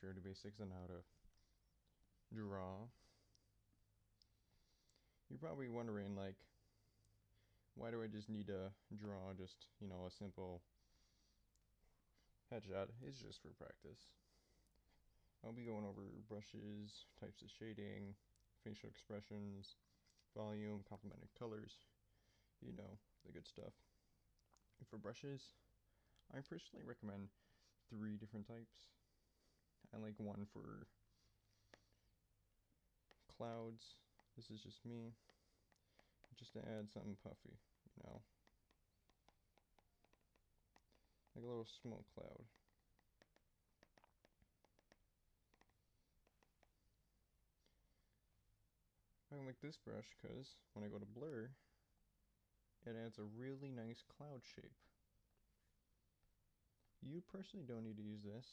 intro to basics on how to draw. You're probably wondering, like, why do I just need to draw just, a simple headshot? It's just for practice. I'll be going over brushes, types of shading, facial expressions, volume, complementing colors, the good stuff. And for brushes, I personally recommend 3 different types. I like one for clouds. This is just me, just to add something puffy, like a little smoke cloud. I like this brush because when I go to blur, it adds a really nice cloud shape. You personally don't need to use this.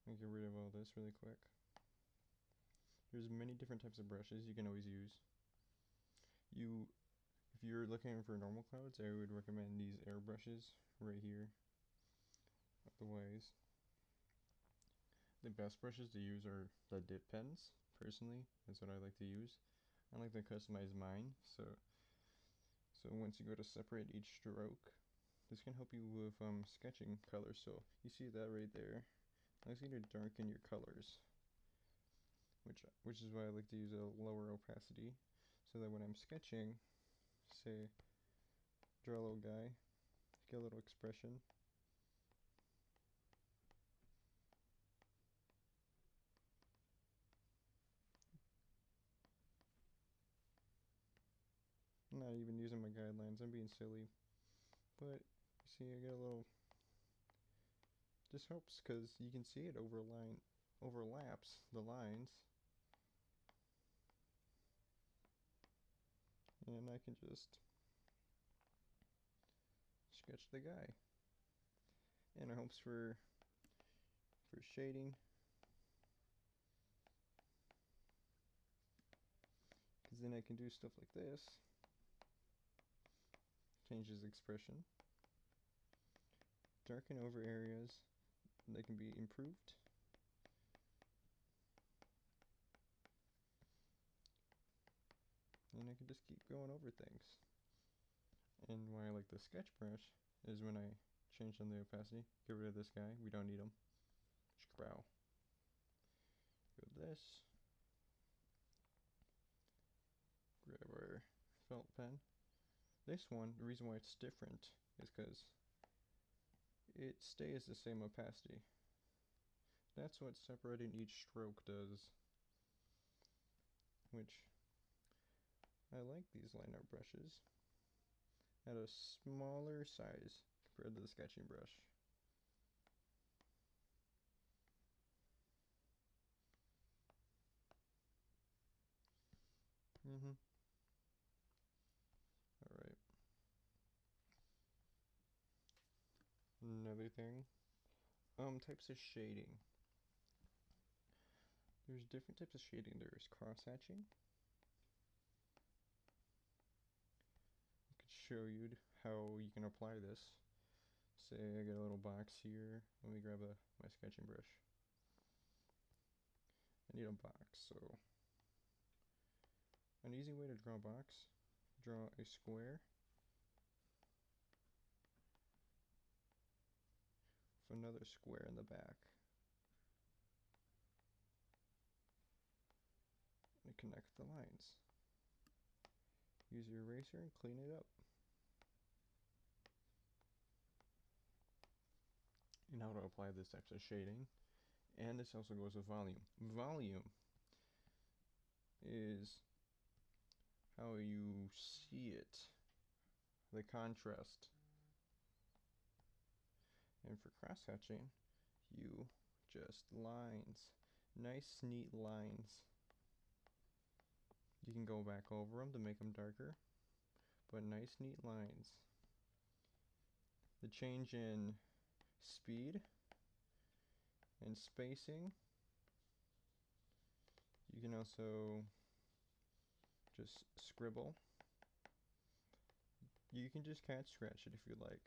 Let me get rid of all this really quick. There's many different types of brushes you can always use. If you're looking for normal clouds, I would recommend these air brushes right here. Otherwise, the best brushes to use are the dip pens. Personally, that's what I like to use. I like to customize mine, so once you go to separate each stroke, this can help you with sketching colors. So you see that right there. I like you to darken your colors, which is why I like to use a lower opacity, so that when I'm sketching, say, draw a little guy, get a little expression. I'm not even using my guidelines, I'm being silly. But, you see, I get a little... This helps because you can see it overlaps the lines. And I can just sketch the guy. And it helps for shading, because then I can do stuff like this. Changes expression. Darken over areas that can be improved. And I can just keep going over things. And why I like the sketch brush is when I change on the opacity, get rid of this guy, we don't need him. Scrow. Go to this. Grab our felt pen. This one, the reason why it's different is because it stays the same opacity. That's what separating each stroke does. Which, I like these line art brushes at a smaller size compared to the sketching brush. Alright. Another thing. Types of shading. There's different types of shading. There's cross-hatching. I could show you how you can apply this. Say I get a little box here. Let me grab my sketching brush. I need a box, so an easy way to draw a box, draw a square with another square in the back. And connect the lines. Use your eraser and clean it up. And how to apply this type of shading. And this also goes with volume. Volume is how you see it, the contrast. And for cross-hatching, you just lines, nice neat lines. You can go back over them to make them darker, but nice neat lines. The change in speed and spacing, you can also just scribble. You can just cat scratch it if you like.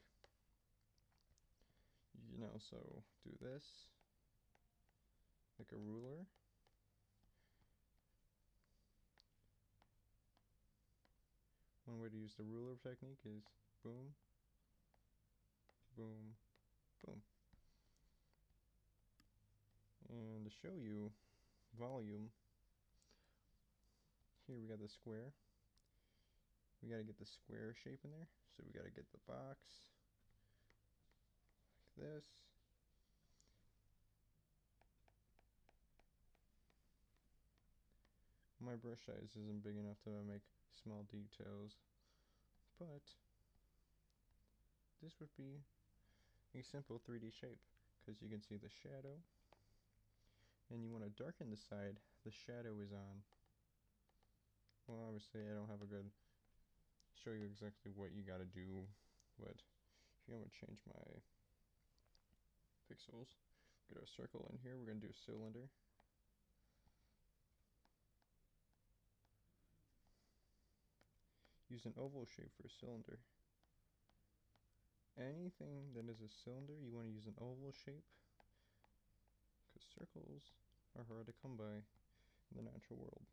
You can also do this, like a ruler. One way to use the ruler technique is boom, boom, boom. And to show you volume, here we got the square. We got to get the square shape in there. So we got to get the box like this. My brush size isn't big enough to make small details, but this would be a simple 3D shape because you can see the shadow, and you want to darken the side the shadow is on. Well, obviously I don't have a good show you exactly what you got to do, but here I'm going to change my pixels. Get a circle in here. We're going to do a cylinder. Use an oval shape for a cylinder. Anything that is a cylinder, you want to use an oval shape because circles are hard to come by in the natural world.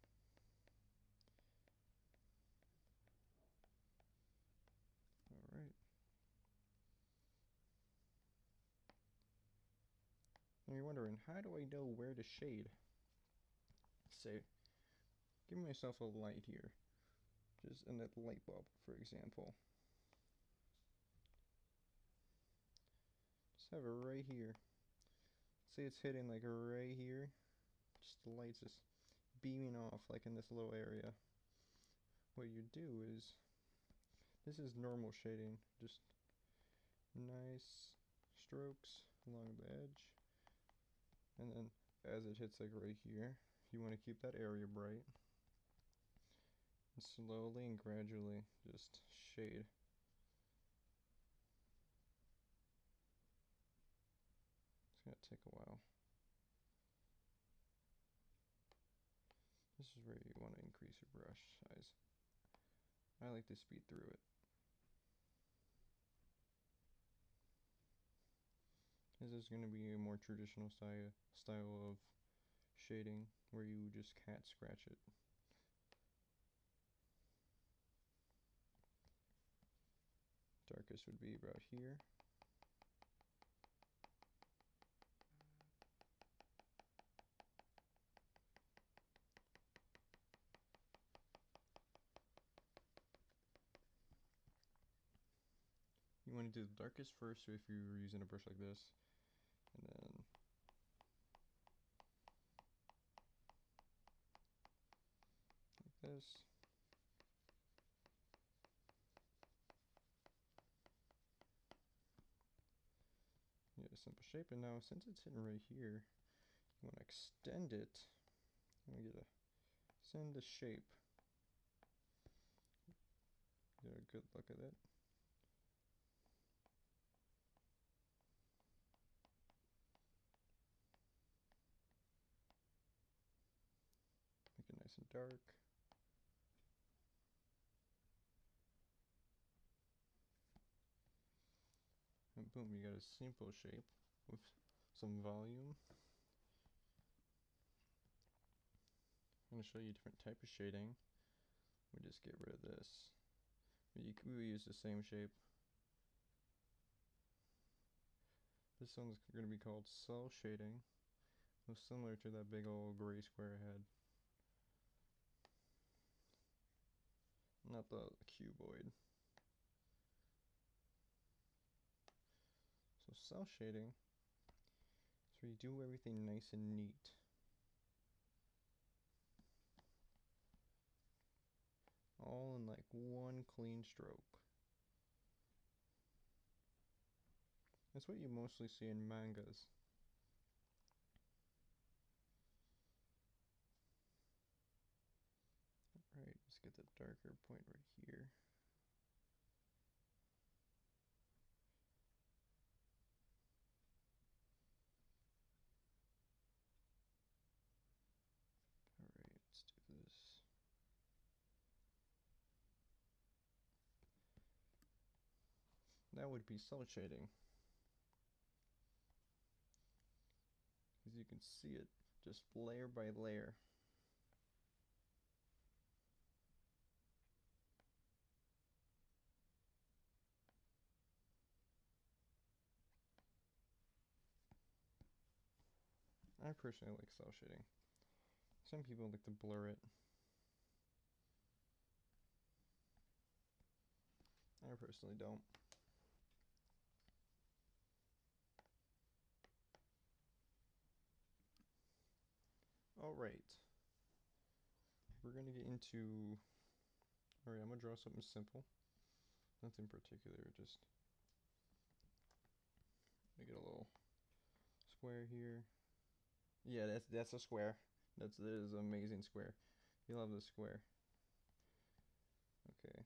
Alright. Now you're wondering, how do I know where to shade? Say, give myself a light here. Just in that light bulb, for example. Just have it right here. Say it's hitting like right here. Just the light's just beaming off like in this little area. What you do is, this is normal shading. Just nice strokes along the edge. And then as it hits like right here, you want to keep that area bright. And slowly and gradually just shade. It's going to take a while. This is where you want to increase your brush size. I like to speed through it. This is going to be a more traditional style of shading where you just can't scratch it. Darkest would be about here. You want to do the darkest first if you're using a brush like this, and then like this. You get a simple shape, and now since it's hitting right here, you want to extend it. You want to send the shape. Get a good look at it. Make it nice and dark. And boom, you got a simple shape with some volume. I'm going to show you a different type of shading. We just get rid of this. We use the same shape. This one's going to be called cell shading. It was similar to that big old gray square I had. Not the cuboid. So cell shading is where you do everything nice and neat. All in like one clean stroke. That's what you mostly see in mangas. Alright, let's get the darker point right here. Alright, let's do this. That would be cell shading. you can see it just layer by layer. I personally like cell shading. Some people like to blur it. I personally don't. Alright. We're gonna get into... Alright, I'm gonna draw something simple. Nothing particular, just... Let me get a little square here. Yeah, that's a square. That is an amazing square. You love this square. Okay.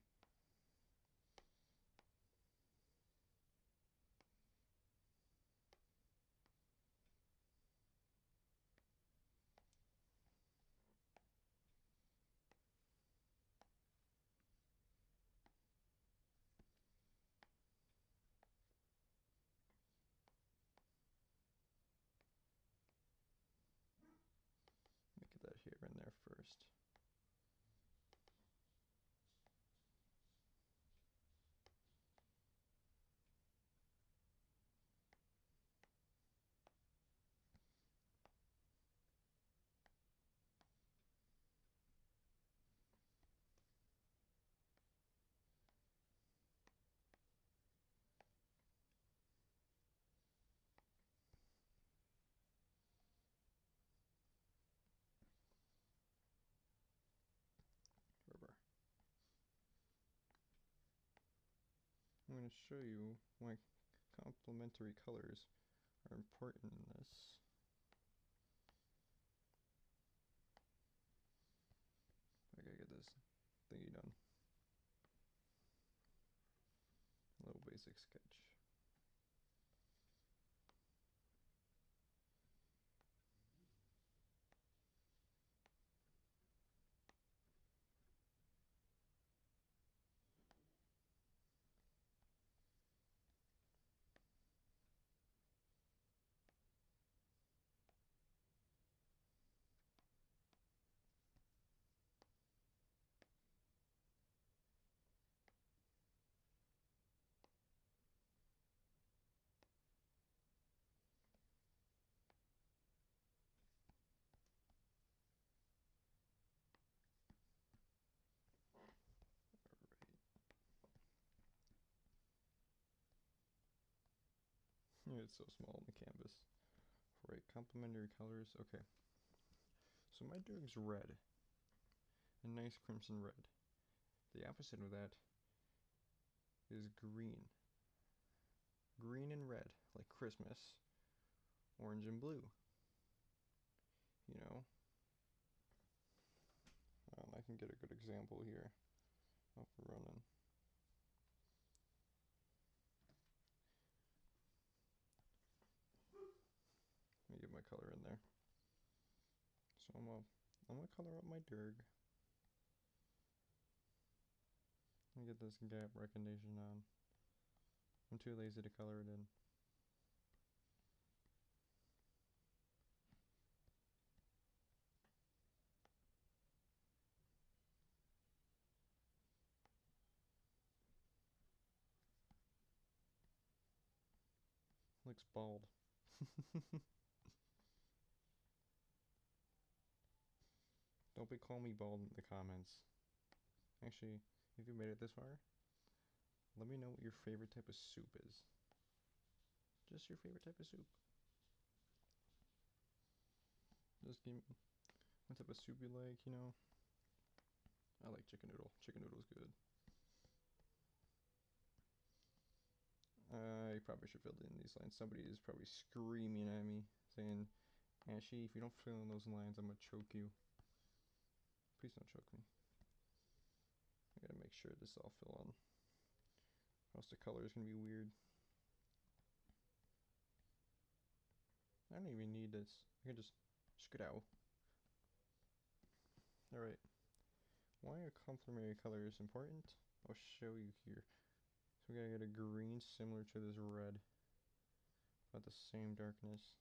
Let me get that here in there first. Rubber. I'm going to show you why complementary colors are important in this. I gotta get this thingy done. A little basic sketch. It's so small on the canvas. Right, complementary colors. Okay. So my dirg's red. A nice crimson red. The opposite of that is green. Green and red, like Christmas. Orange and blue. You know? I can get a good example here. Up and running. Let me get my color in there. So I'm gonna color up my dirg. Let me get this gap recognition on. I'm too lazy to color it in. Looks bald. Don't be calling me bald in the comments. Actually, if you made it this far, let me know what your favorite type of soup is. Just your favorite type of soup. Just give me what type of soup you like, you know. I like chicken noodle. Chicken noodle's good. I probably should fill in these lines. Somebody is probably screaming at me, saying, Ashy, if you don't fill in those lines, I'm gonna choke you. Please don't choke me. I gotta make sure this all fill in. Or else the color is gonna be weird. I don't even need this. I can just skedaddle. Alright. Why are complementary colors important? I'll show you here. So we gotta get a green similar to this red. About the same darkness.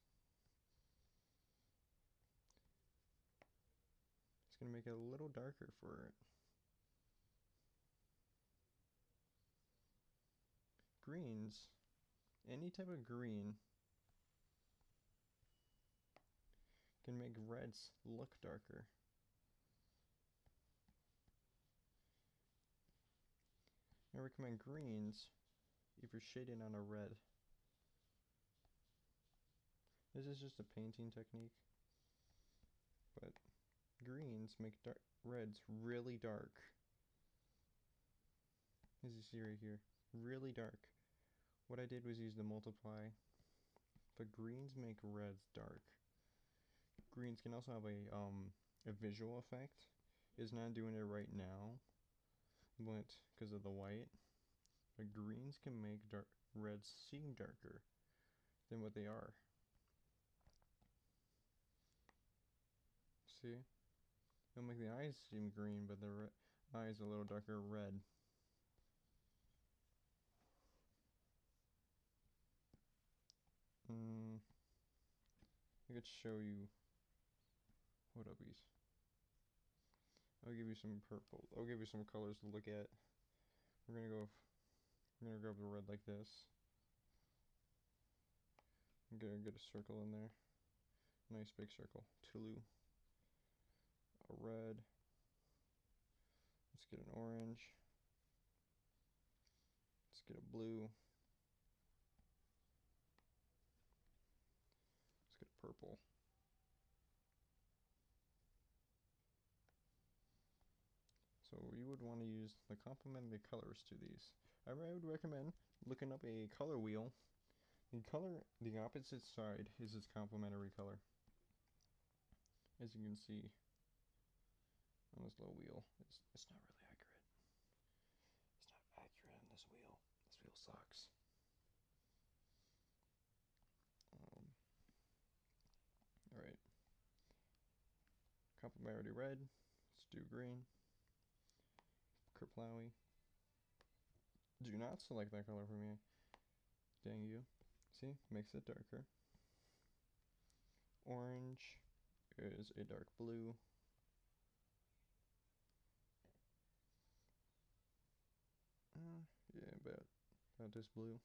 gonna make it a little darker for it. Greens, any type of green can make reds look darker. I recommend greens if you're shading on a red. This is just a painting technique, but greens make reds really dark. As you see right here, really dark. What I did was use the multiply, but greens make reds dark. Greens can also have a visual effect. It's not doing it right now, but because of the white. But greens can make reds seem darker than what they are. See? It'll make the eyes seem green, but the eyes a little darker red. I could show you what uppies. I'll give you some purple. I'll give you some colors to look at. We're gonna grab the red like this. I'm gonna get a circle in there. Nice big circle. Tulu. A red. Let's get an orange. Let's get a blue. Let's get a purple. So you would want to use the complementary colors to these. I would recommend looking up a color wheel. The opposite side is its complementary color. As you can see on this little wheel, it's not really accurate. It's not accurate on this wheel. This wheel sucks. Alright. Complementary red. Let's do green. Kerplowy. Do not select that color for me. Dang you. See? Makes it darker. Orange is a dark blue. Yeah, about this blue.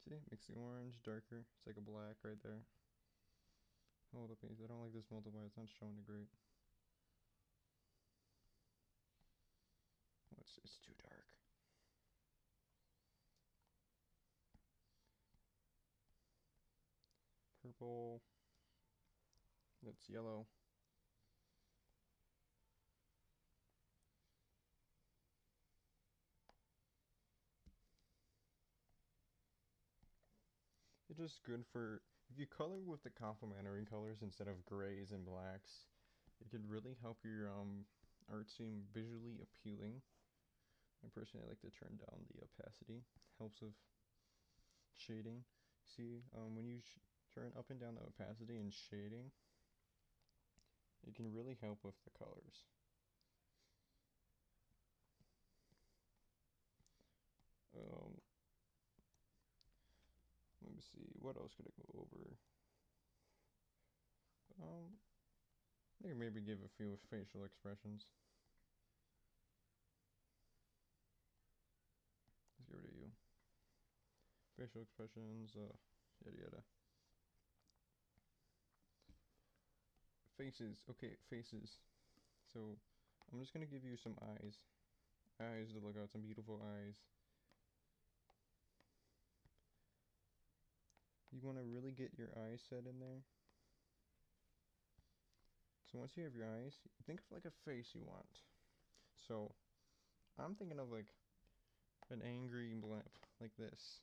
See? Makes the orange darker. It's like a black right there. Hold up, I don't like this multiply. It's not showing it great. Oh, it's too dark. Purple. That's yellow. It's just good for, if you color with the complementary colors instead of grays and blacks, it could really help your art seem visually appealing. I personally like to turn down the opacity. Helps with shading. See, when you turn up and down the opacity and shading, it can really help with the colors. Let me see, what else could I go over? I can maybe give a few facial expressions. Let's get rid of you. Facial expressions, yada yada. Faces, okay, faces. So, I'm just gonna give you some eyes. Eyes to look out, some beautiful eyes. You wanna really get your eyes set in there. So once you have your eyes, think of like a face you want. So, I'm thinking of like an angry blimp, like this.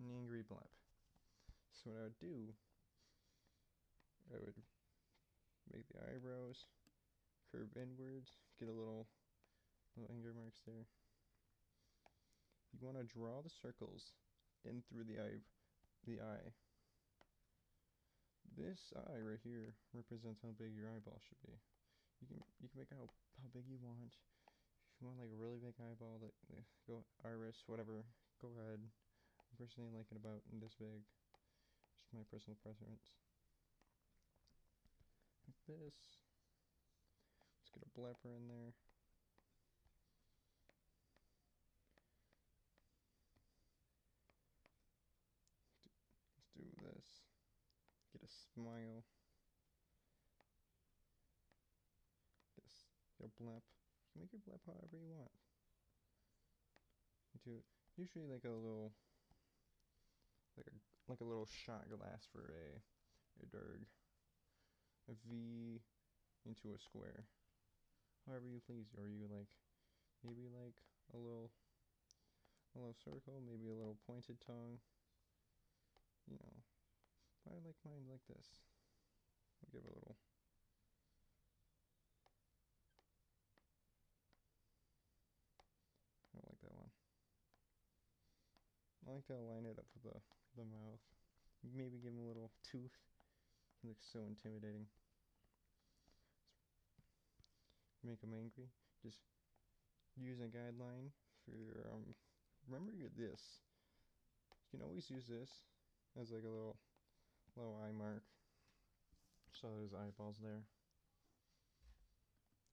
An angry blimp. So what I would do, I would make the eyebrows curve inwards, get a little anger marks there. You want to draw the circles in through the eye. This eye right here represents how big your eyeball should be. You can make it how big you want. If you want like a really big eyeball, like go iris, whatever, go ahead. I'm personally liking about this big. Just my personal preference. this. Let's get a blepper in there. Let's do this. Get a smile. Get a blep. You can make your blep however you want. Do usually like a little, like a little shot glass for a Durg. A V into a square. However you please. Or you like maybe like a little circle, maybe a little pointed tongue. You know. I like mine like this. I'll give it a little. I don't like that one. I like to line it up with the mouth. Maybe give him a little tooth. He looks so intimidating. Make him angry. Just use a guideline for your remember this. You can always use this as like a little eye mark. So there's eyeballs there.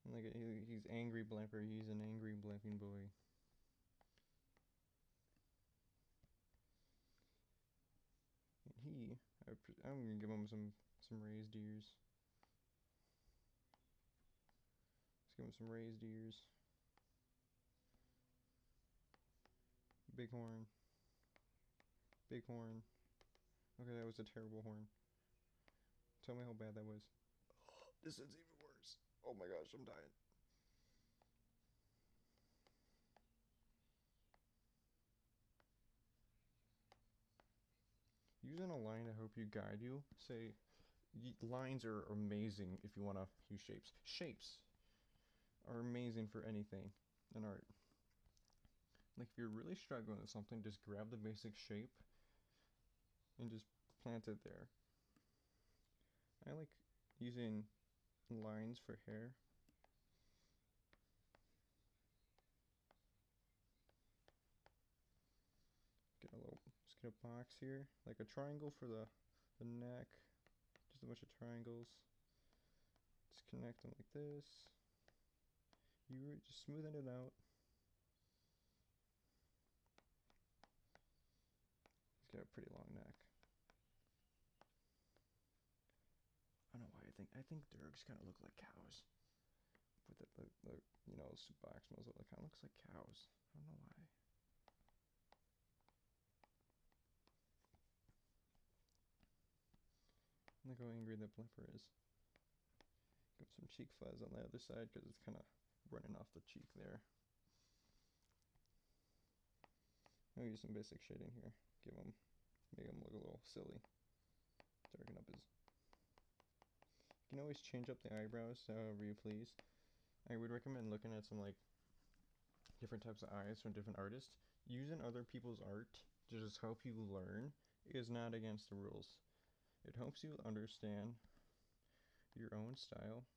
And like he's angry blepper. He's an angry blepping boy. And I'm gonna give him some raised ears. Let's give him some raised ears. Big horn. Big horn. Okay, that was a terrible horn. Tell me how bad that was. This is even worse. Oh my gosh, I'm dying. Using a line to help you guide you. Say, lines are amazing if you want to use shapes. Shapes are amazing for anything in art. Like if you're really struggling with something, just grab the basic shape and just plant it there. I like using lines for hair. Let's get a box here, like a triangle for the neck, just a bunch of triangles. Just connect them like this. You just smoothing it out. He's got a pretty long neck. I don't know why I think Durgs kind of look like cows. But the you know, box muzzle, it kind of looks like cows. I don't know why. Look how angry that blimper is. Give some cheek fuzz on the other side because it's kind of running off the cheek there. I'll use some basic shading here. Make him look a little silly. Darken up his. You can always change up the eyebrows however you please. I would recommend looking at some like different types of eyes from different artists. Using other people's art to just help you learn is not against the rules. It helps you understand your own style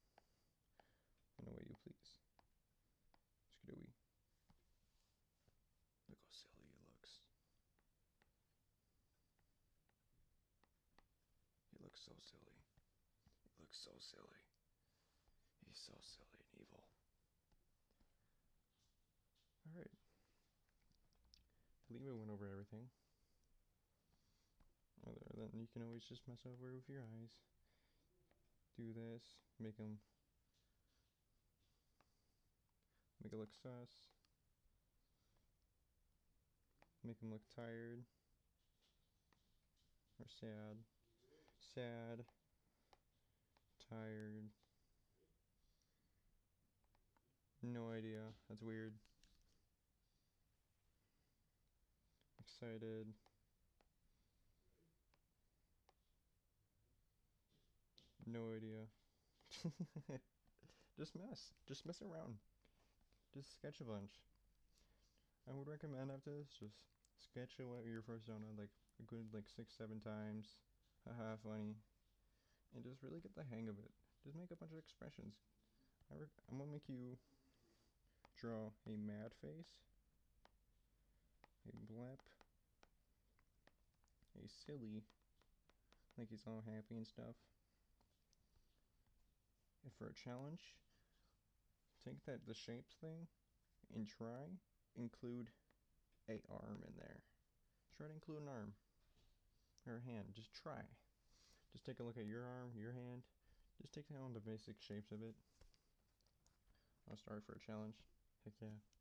in a way you please. Skidooey. Look how silly he looks. He looks so silly. He looks so silly. He's so silly and evil. Alright. I believe I went over everything. Other than you can always just mess over with your eyes. Do this. Make it look sus. Make him look tired. Or sad. Sad. Tired. No idea. That's weird. Excited. No idea. Just mess around. Just sketch a bunch. I would recommend after this, just sketch your first donut like a good like 6-7 times. Haha, funny. And just really get the hang of it. Just make a bunch of expressions. I'm gonna make you draw a mad face, a blep, a silly, like he's all happy and stuff. for a challenge, take the shapes thing and try include a arm in there. Try to include an arm or a hand. Just try. Just take a look at your arm, your hand. Just take down the basic shapes of it. I'll start for a challenge. Heck yeah.